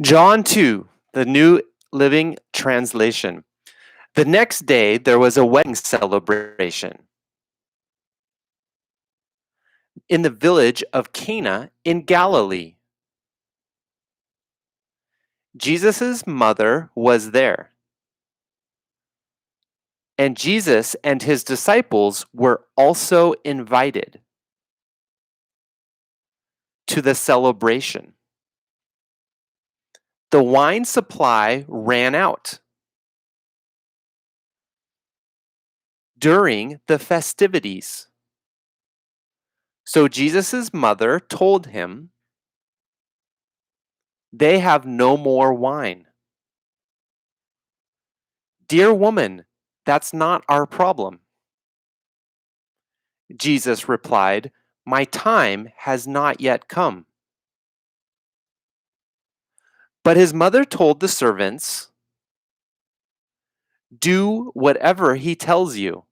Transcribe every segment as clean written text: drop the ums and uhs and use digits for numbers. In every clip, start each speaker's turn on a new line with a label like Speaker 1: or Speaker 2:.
Speaker 1: John 2, the New Living Translation. The next day there was a wedding celebration in the village of Cana in Galilee. Jesus' mother was there, and Jesus and his disciples were also invited to the celebration. The wine supply ran out during the festivities. So Jesus' mother told him, "They have no more wine." "Dear woman, that's not our problem." Jesus replied, "My time has not yet come." But his mother told the servants, "Do whatever he tells you."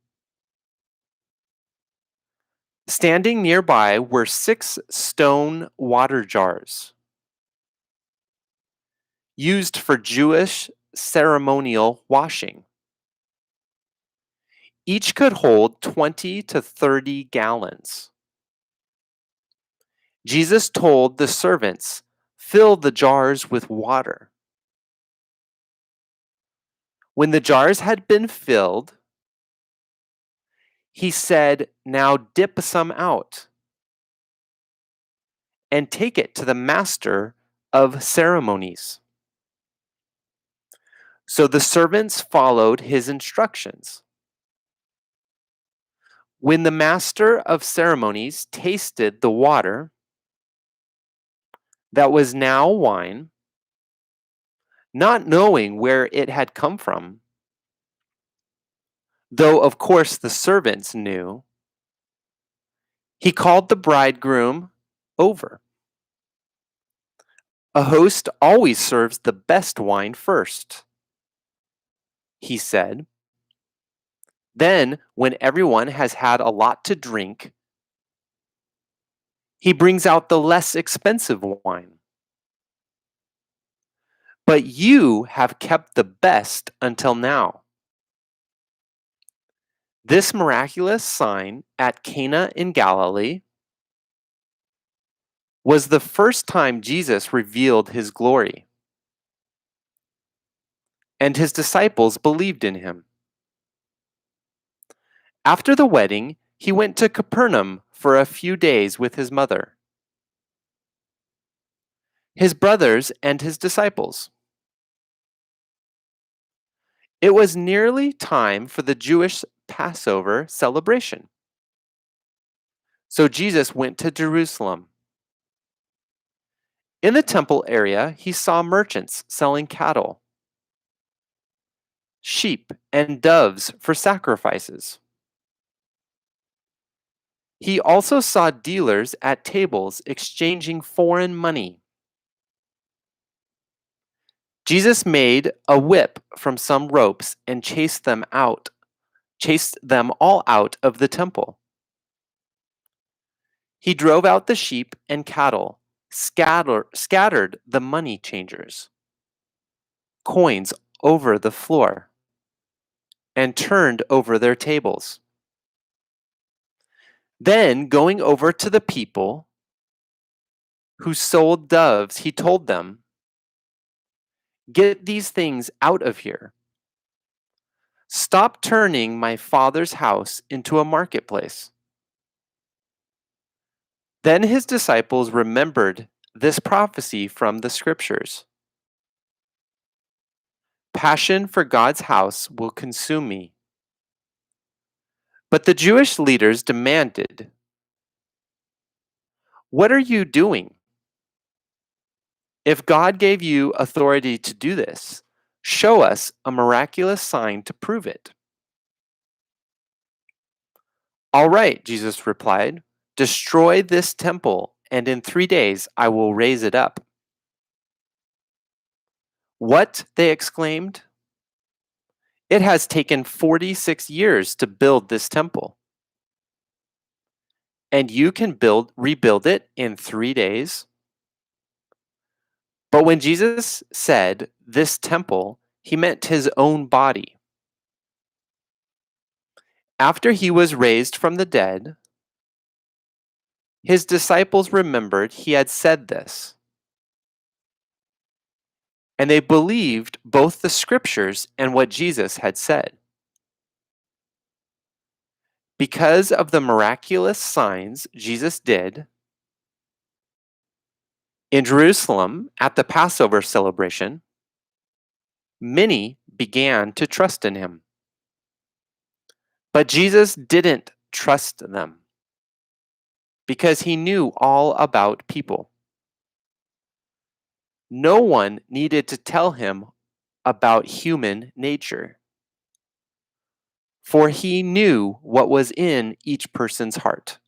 Speaker 1: Standing nearby were 6 stone water jars used for Jewish ceremonial washing. Each could hold 20 to 30 gallons. Jesus told the servants, "Fill the jars with water." When the jars had been filled, he said, "Now dip some out and take it to the master of ceremonies." So the servants followed his instructions. When the master of ceremonies tasted the water that was now wine, not knowing where it had come from, though of course the servants knew, he called the bridegroom over. "A host always serves the best wine first," he said. "Then, when everyone has had a lot to drink, he brings out the less expensive wine. But you have kept the best until now." This miraculous sign at Cana in Galilee was the first time Jesus revealed his glory, and his disciples believed in him. After the wedding, he went to Capernaum for a few days with his mother, his brothers, and his disciples. It was nearly time for the Jewish Passover celebration. So Jesus went to Jerusalem. In the temple area, he saw merchants selling cattle, sheep, and doves for sacrifices. He also saw dealers at tables exchanging foreign money. Jesus made a whip from some ropes and chased them all out of the temple. He drove out the sheep and cattle, scattered the money changers' coins over the floor, and turned over their tables. Then, going over to the people who sold doves, he told them, "Get these things out of here. Stop turning my Father's house into a marketplace." Then his disciples remembered this prophecy from the scriptures. "Passion for God's house will consume me." But the Jewish leaders demanded, "What are you doing? If God gave you authority to do this, show us a miraculous sign to prove it." "All right," Jesus replied, "destroy this temple, and in 3 days I will raise it up." "What?" they exclaimed. "It has taken 46 years to build this temple, and you can rebuild it in 3 days?" But when Jesus said this temple, he meant his own body. After he was raised from the dead, his disciples remembered he had said this, and they believed both the scriptures and what Jesus had said. Because of the miraculous signs Jesus did in Jerusalem at the Passover celebration, many began to trust in him. But Jesus didn't trust them because he knew all about people. No one needed to tell him about human nature, for he knew what was in each person's heart.